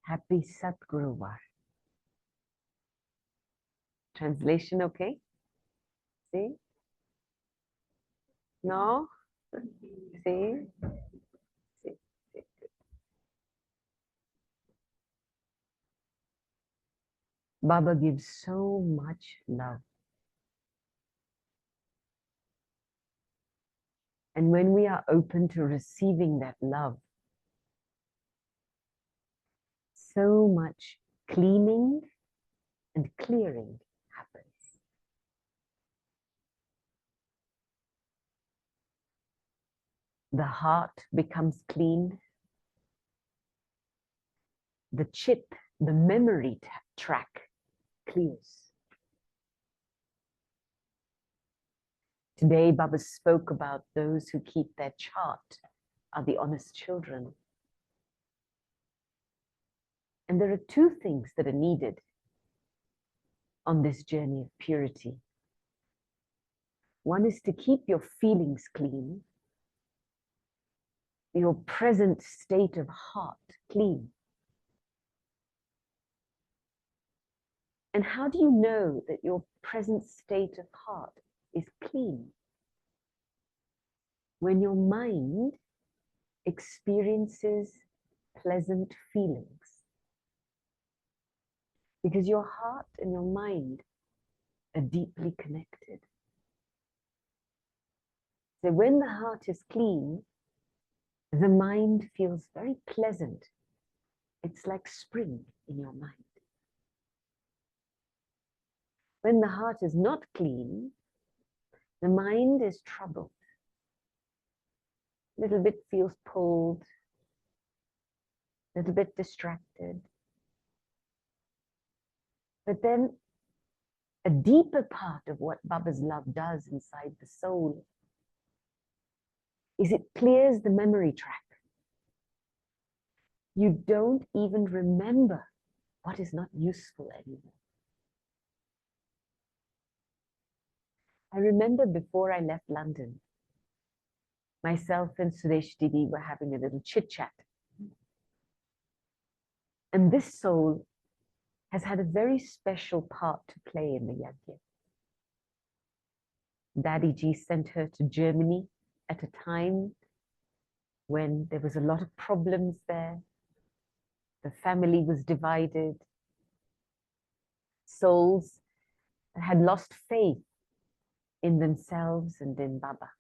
Happy Satguruvar. Translation okay? See? No? See? See? See? Baba gives so much love. And when we are open to receiving that love, so much cleaning and clearing happens. The heart becomes clean. The chip, the memory track clears. Today, Baba spoke about those who keep their chart are the honest children. And there are two things that are needed on this journey of purity. One is to keep your feelings clean, your present state of heart clean. And how do you know that your present state of heart is clean? When your mind experiences pleasant feelings. Because your heart and your mind are deeply connected. So when the heart is clean, the mind feels very pleasant. It's like spring in your mind. When the heart is not clean, the mind is troubled. A little bit feels pulled, a little bit distracted. But then a deeper part of what Baba's love does inside the soul is it clears the memory track. You don't even remember what is not useful anymore. I remember before I left London, myself and Suresh Didi were having a little chit chat. And this soul has had a very special part to play in the yajna. Daddy Ji sent her to Germany at a time when there was a lot of problems there. The family was divided. Souls had lost faith in themselves and in Baba.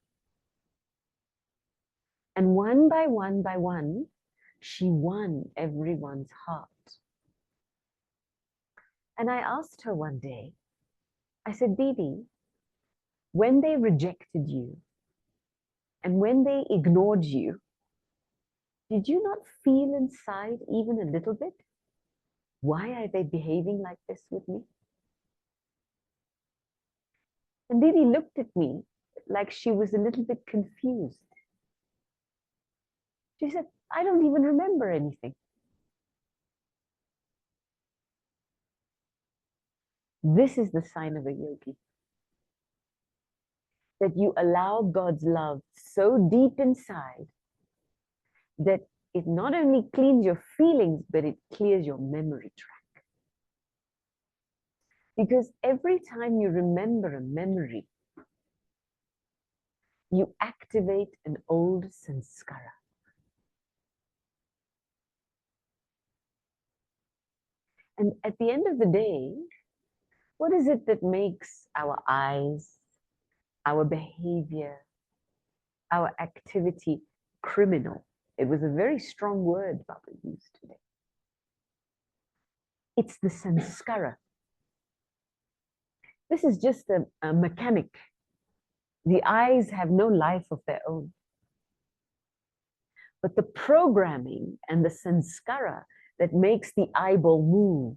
And one by one, she won everyone's heart. And I asked her one day, I said, Didi, when they rejected you and when they ignored you, did you not feel inside even a little bit? Why are they behaving like this with me? And Didi looked at me like she was a little bit confused. She said, I don't even remember anything. This is the sign of a yogi. That you allow God's love so deep inside that it not only cleans your feelings, but it clears your memory track. Because every time you remember a memory, you activate an old sanskara. And at the end of the day, what is it that makes our eyes, our behavior, our activity criminal? It was a very strong word Baba used today. It's the sanskara. This is just a mechanic. The eyes have no life of their own. But the programming and the sanskara that makes the eyeball move,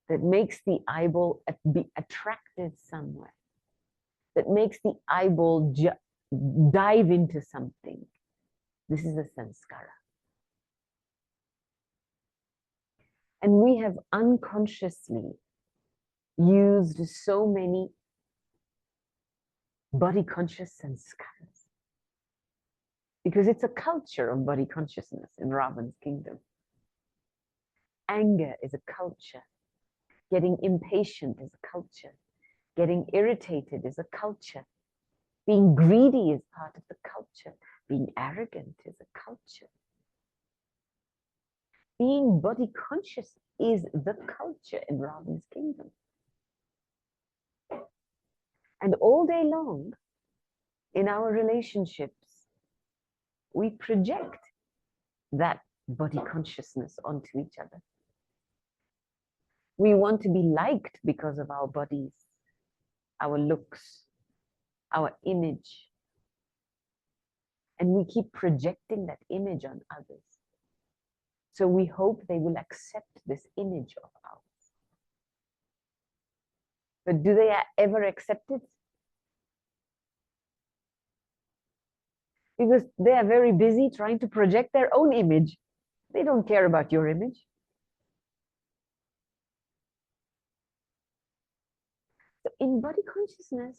that makes the eyeball be attracted somewhere, that makes the eyeball dive into something, this is a sanskara. And we have unconsciously used so many body conscious sanskaras because it's a culture of body consciousness in Ravan's kingdom. anger is a culture. Getting impatient is a culture. Getting irritated is a culture. Being greedy is part of the culture. Being arrogant is a culture. Being body conscious is the culture in Ravan's kingdom. And all day long, in our relationships, we project that body consciousness onto each other. We want to be liked because of our bodies, our looks, our image. And we keep projecting that image on others. So we hope they will accept this image of ours. But do they ever accept it? Because they are very busy trying to project their own image. They don't care about your image. So in body consciousness,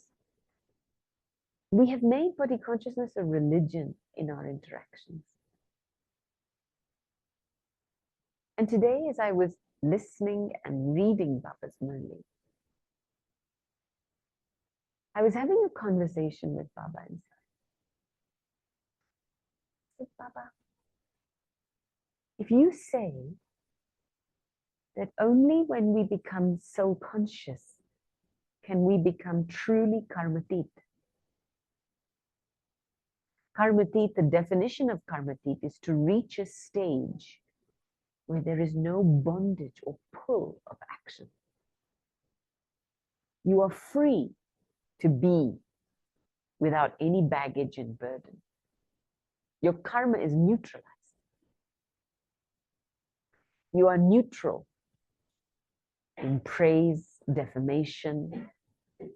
we have made body consciousness a religion in our interactions. And today, as I was listening and reading Baba's Murli, I was having a conversation with Baba inside. I said, Baba, if you say that only when we become soul conscious can we become truly karmatit. Karmatit, the definition of karmatit is to reach a stage where there is no bondage or pull of action. You are free to be without any baggage and burden. Your karma is neutralized. You are neutral in praise, defamation.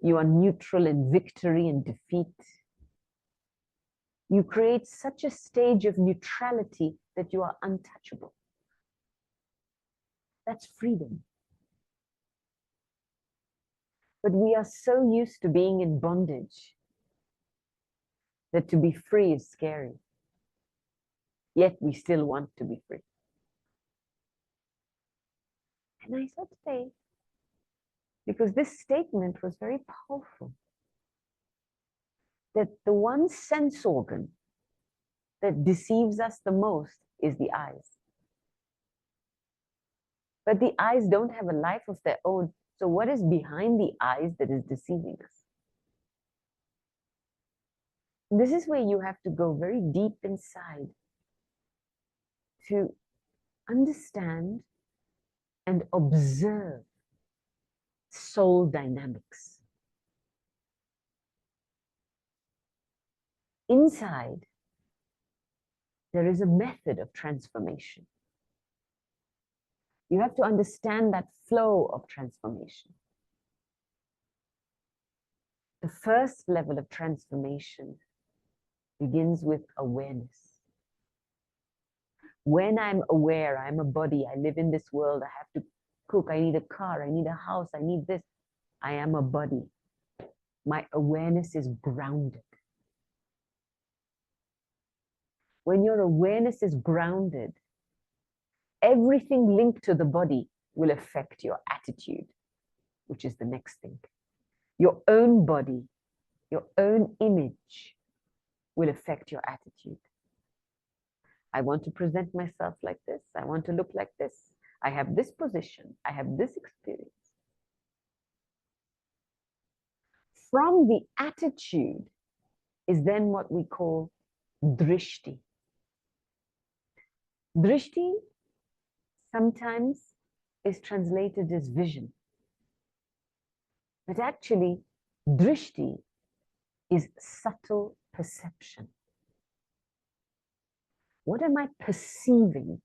You are neutral in victory and defeat. You create such a stage of neutrality that you are untouchable. That's freedom. But we are so used to being in bondage that to be free is scary. Yet we still want to be free. And I said today, because this statement was very powerful, that the one sense organ that deceives us the most is the eyes. But the eyes don't have a life of their own. So what is behind the eyes that is deceiving us? This is where you have to go very deep inside to understand and observe soul dynamics. Inside, there is a method of transformation. You have to understand that flow of transformation. The first level of transformation begins with awareness. When I'm aware, I'm a body, I live in this world, I have to cook, I need a car, I need a house, I need this. I am a body. My awareness is grounded. When your awareness is grounded, everything linked to the body will affect your attitude, which is the next thing. Your own body, your own image will affect your attitude. I want to present myself like this. I want to look like this. I have this position. I have this experience. From the attitude is then what we call drishti. Drishti sometimes is translated as vision. But actually, drishti is subtle perception. What am I perceiving?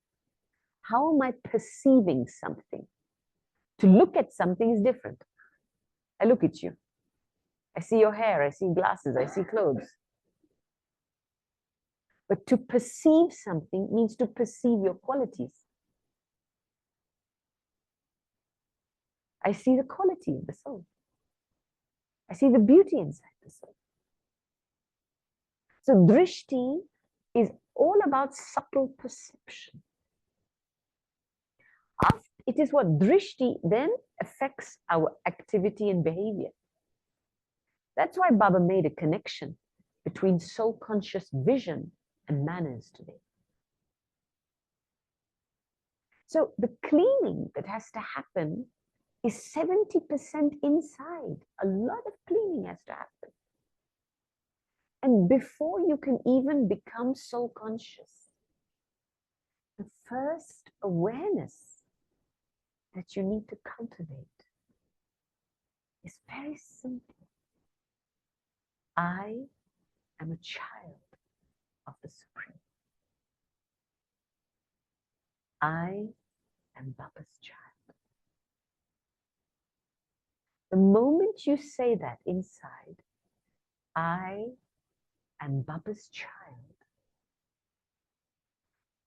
How am I perceiving something? To look at something is different. I look at you. I see your hair, I see glasses, I see clothes. But to perceive something means to perceive your qualities. I see the quality of the soul. I see the beauty inside the soul. So drishti is all about subtle perception. It is what drishti then affects our activity and behavior. That's why Baba made a connection between soul conscious vision and manners today. So the cleaning that has to happen is 70% inside. A lot of cleaning has to happen. And before you can even become soul conscious, the first awareness that you need to cultivate is very simple. I am a child of the Supreme. I am Baba's child. The moment you say that inside, I am Baba's child,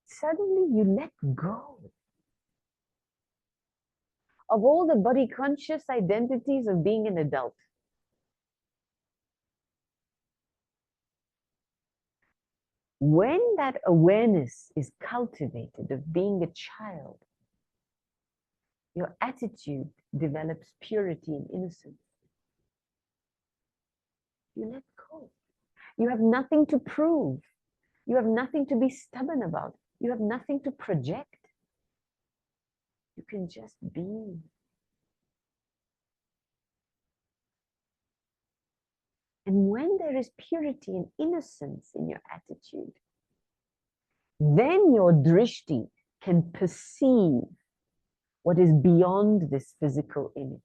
suddenly you let go of all the body conscious identities of being an adult. When that awareness is cultivated of being a child, your attitude develops purity and innocence. You let go. You have nothing to prove. You have nothing to be stubborn about. You have nothing to project. You can just be. And when there is purity and innocence in your attitude, then your drishti can perceive what is beyond this physical image.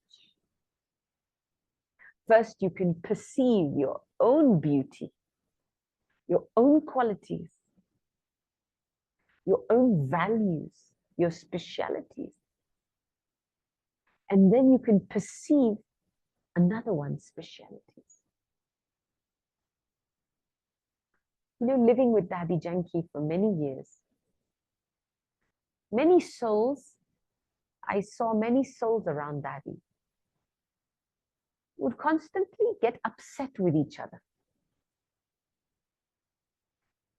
First, you can perceive your own beauty, your own qualities, your own values, your specialities. And then you can perceive another one's specialities. You know, living with Daddy Janki for many years, many souls, I saw many souls around Daddy would constantly get upset with each other.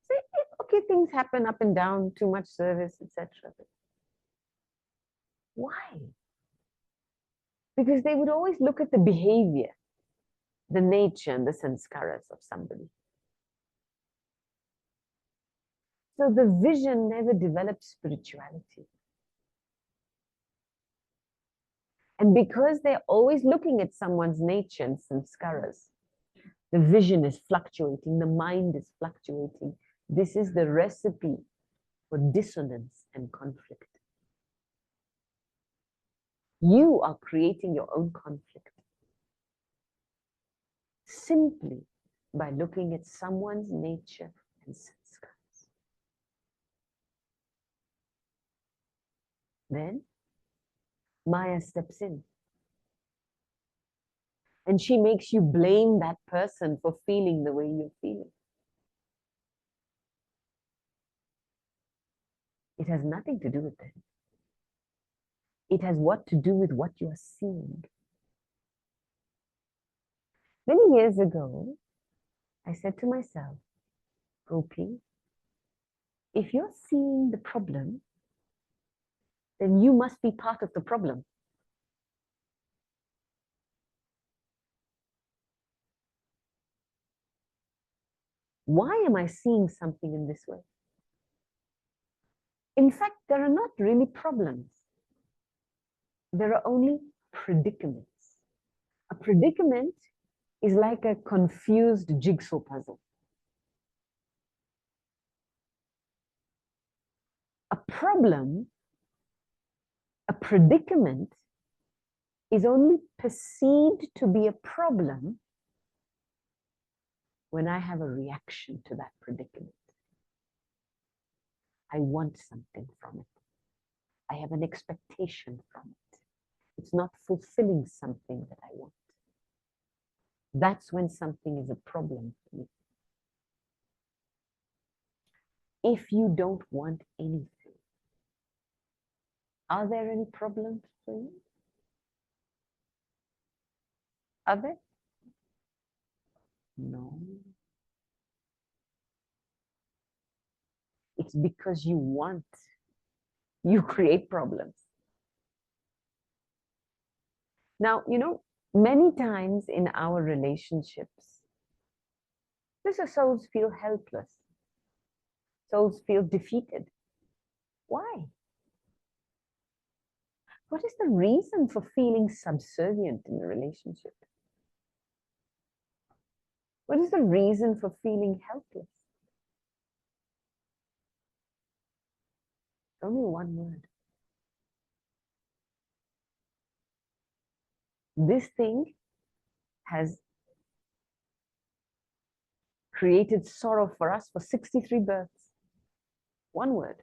Say, okay, things happen up and down, too much service, etc. Why? Because they would always look at the behavior, the nature and the sanskaras of somebody. So the vision never develops spirituality. And because they're always looking at someone's nature and sanskaras, the vision is fluctuating, the mind is fluctuating. This is the recipe for dissonance and conflict. You are creating your own conflict simply by looking at someone's nature and sanskaras. Then Maya steps in. And she makes you blame that person for feeling the way you're feeling. It has nothing to do with them. It has what to do with what you are seeing. Many years ago, I said to myself, Gopi, if you're seeing the problem, then you must be part of the problem. Why am I seeing something in this way? In fact, there are not really problems. There are only predicaments. A predicament is like a confused jigsaw puzzle. A problem, a predicament, is only perceived to be a problem when I have a reaction to that predicament. I want something from it. I have an expectation from it. It's not fulfilling something that I want. That's when something is a problem for me. If you don't want anything, are there any problems for you? Are there? No. It's because you want. You create problems. Now, many times in our relationships, the souls feel helpless. Souls feel defeated. Why? What is the reason for feeling subservient in a relationship? What is the reason for feeling helpless? Only one word. This thing has created sorrow for us for 63 births. One word.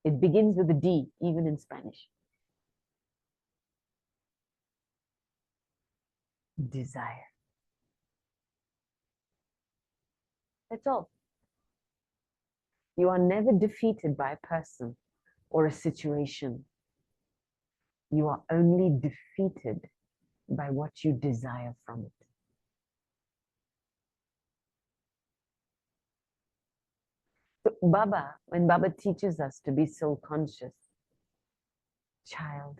It begins with a D, even in Spanish. Desire. That's all. You are never defeated by a person or a situation. You are only defeated by what you desire from it. So Baba, when Baba teaches us to be soul conscious, child,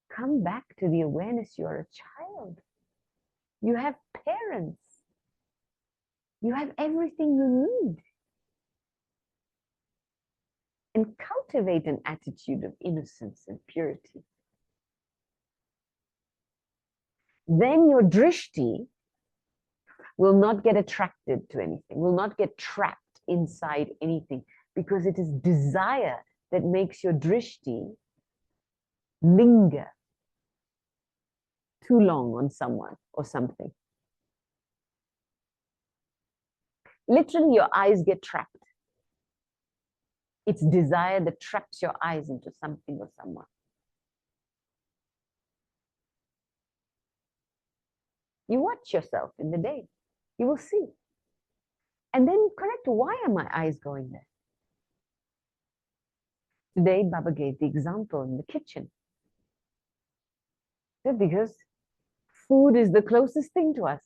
come back to the awareness you are a child. You have parents. You have everything you need. And cultivate an attitude of innocence and purity. Then your drishti will not get attracted to anything, will not get trapped inside anything, because it is desire that makes your drishti linger too long on someone or something. Literally, your eyes get trapped. It's desire that traps your eyes into something or someone. You watch yourself in the day, you will see. And then correct, why are my eyes going there? Today, Baba gave the example in the kitchen. Because food is the closest thing to us.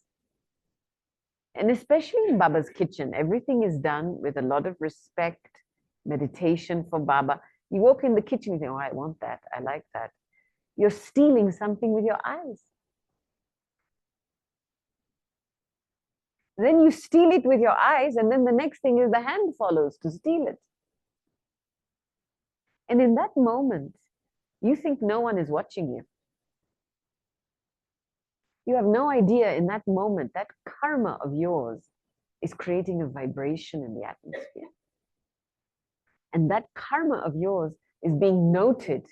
And especially in Baba's kitchen, everything is done with a lot of respect, meditation for Baba. You walk in the kitchen, you think, oh, I want that, I like that. You're stealing something with your eyes. Then you steal it with your eyes, and then the next thing is the hand follows to steal it. And in that moment, you think no one is watching you. You have no idea in that moment, that karma of yours is creating a vibration in the atmosphere. And that karma of yours is being noted.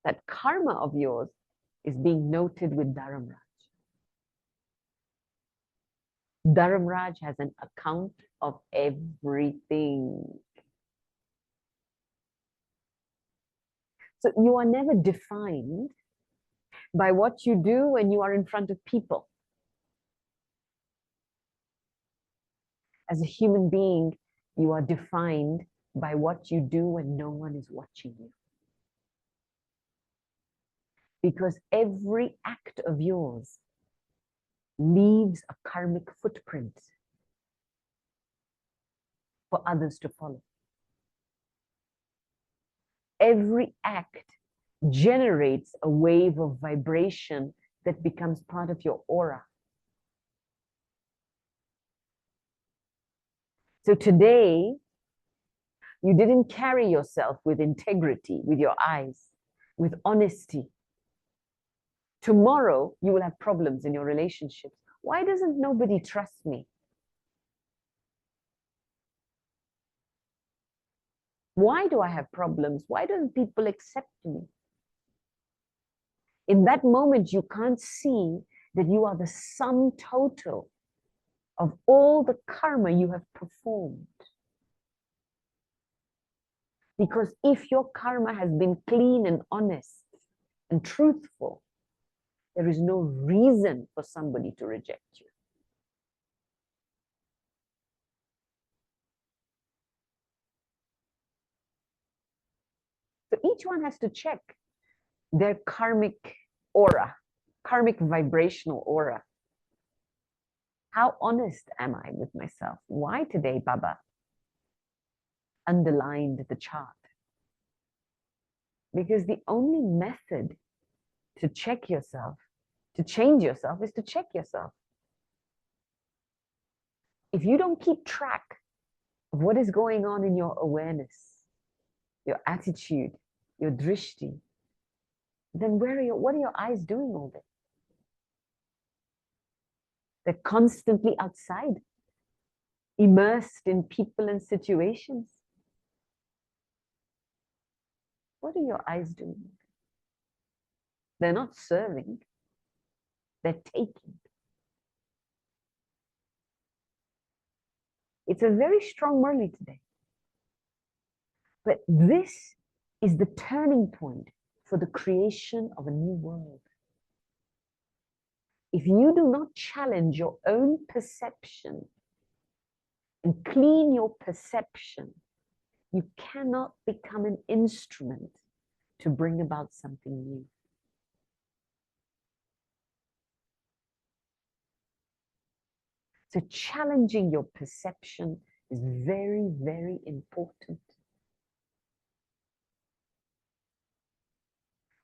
That karma of yours is being noted with Dharamraj. Dharamraj has an account of everything. So you are never defined by what you do when you are in front of people. As a human being, you are defined by what you do when no one is watching you. Because every act of yours leaves a karmic footprint for others to follow. Every act generates a wave of vibration that becomes part of your aura. So today, you didn't carry yourself with integrity, with your eyes, with honesty. Tomorrow, you will have problems in your relationships. Why doesn't nobody trust me? Why do I have problems? Why don't people accept me? In that moment, you can't see that you are the sum total of all the karma you have performed. Because if your karma has been clean and honest and truthful, there is no reason for somebody to reject you. So each one has to check their karmic aura, karmic vibrational aura. How honest am I with myself? Why today Baba underlined the chart? Because the only method to check yourself, to change yourself, is to check yourself. If you don't keep track of what is going on in your awareness, your attitude, your drishti, then what are your eyes doing all day? They're constantly outside, immersed in people and situations. What are your eyes doing? They're not serving, they're taking. It's a very strong Murli today. But this is the turning point for the creation of a new world. If you do not challenge your own perception and clean your perception, you cannot become an instrument to bring about something new. So challenging your perception is very, very important.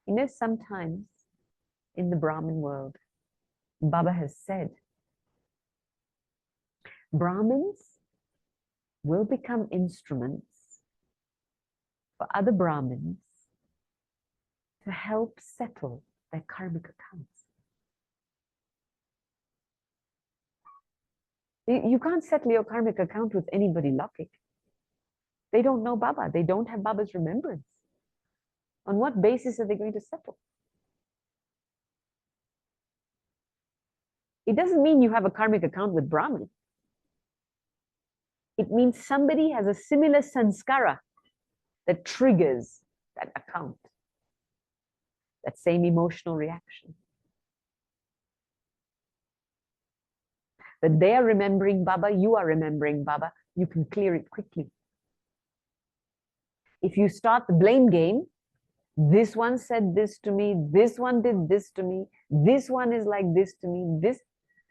You know, sometimes in the Brahmin world, Baba has said, Brahmins will become instruments for other Brahmins to help settle their karmic accounts. You can't settle your karmic account with anybody Lokik. They don't know Baba. They don't have Baba's remembrance. On what basis are they going to settle? It doesn't mean you have a karmic account with Brahman. It means somebody has a similar sanskara that triggers that account, that same emotional reaction. That they are remembering Baba, you are remembering Baba, you can clear it quickly. If you start the blame game, this one said this to me, this one did this to me, this one is like this to me, this,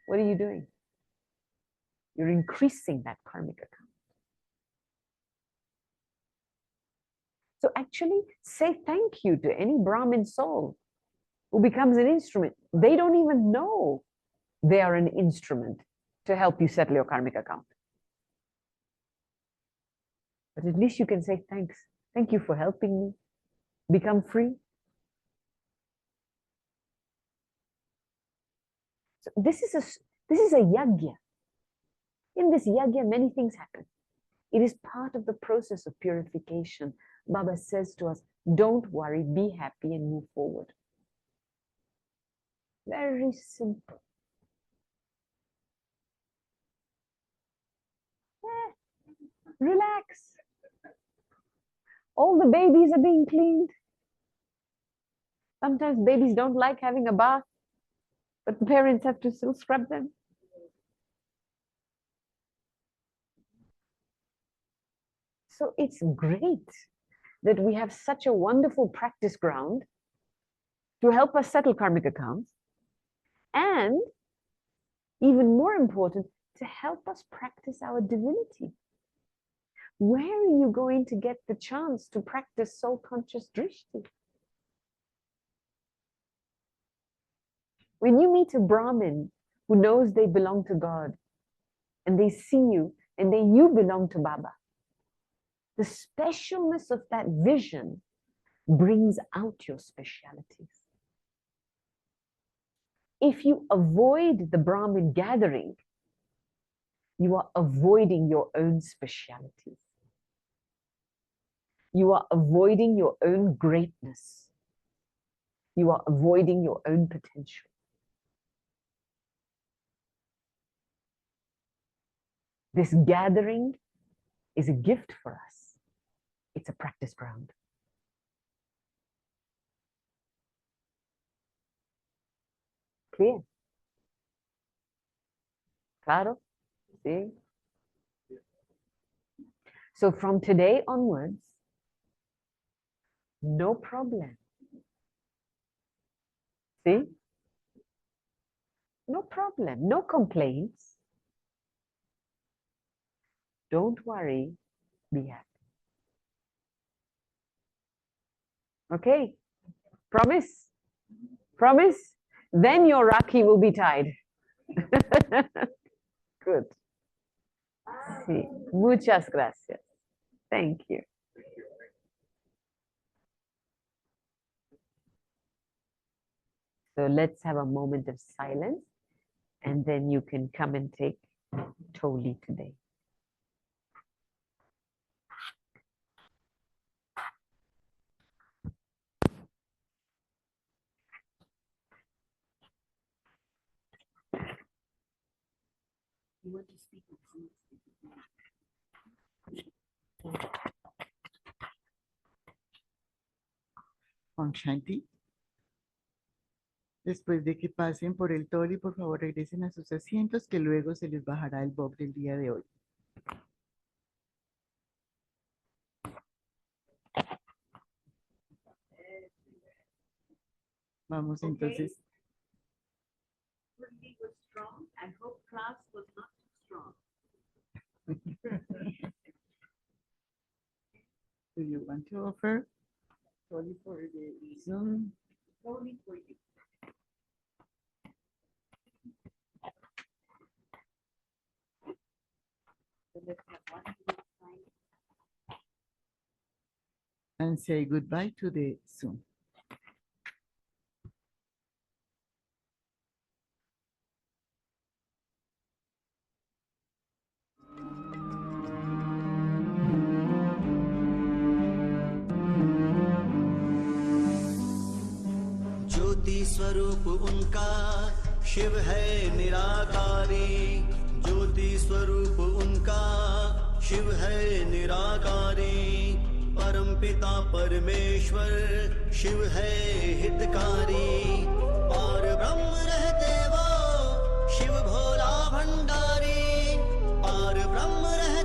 what are you doing? You're increasing that karmic account. So actually say thank you to any Brahmin soul who becomes an instrument. They don't even know they are an instrument to help you settle your karmic account. But at least you can say thanks. Thank you for helping me become free. So this is a yajna. In this yajna, many things happen. It is part of the process of purification. Baba says to us, don't worry, be happy and move forward. Very simple. Relax. All the babies are being cleaned. Sometimes babies don't like having a bath, but the parents have to still scrub them. So it's great that we have such a wonderful practice ground to help us settle karmic accounts, and even more important, to help us practice our divinity. Where are you going to get the chance to practice soul conscious drishti? When you meet a Brahmin who knows they belong to God, and they see you, and then you belong to Baba, the specialness of that vision brings out your specialities. If you avoid the Brahmin gathering, you are avoiding your own specialities. You are avoiding your own greatness. You are avoiding your own potential. This gathering is a gift for us. It's a practice ground. Clear? Claro? See? So from today onwards, no problem. See? No problem, no complaints. Don't worry, be happy. Okay? Promise? Promise? Then your Rakhi will be tied. Good. Sí. Muchas gracias. Thank you. So let's have a moment of silence, and then you can come and take Toli today. You want to speak with Con Shanti. Después de que pasen por el Toli, por favor regresen a sus asientos, que luego se les bajará el bob del día de hoy. Vamos entonces. Was strong. I hope class was not too strong. Do you want to offer Toli for the Zoom? Toli for you. So let's have one minute silence. And say goodbye to the Zoom. ज्योति स्वरूप उनका शिव है निराकारी, ज्योति स्वरूप उनका शिव है निराकारी, परम पिता परमेश्वर शिव है हितकारी, और ब्रह्म रहते वो शिव भोला भंडारी, और ब्रह्म रहते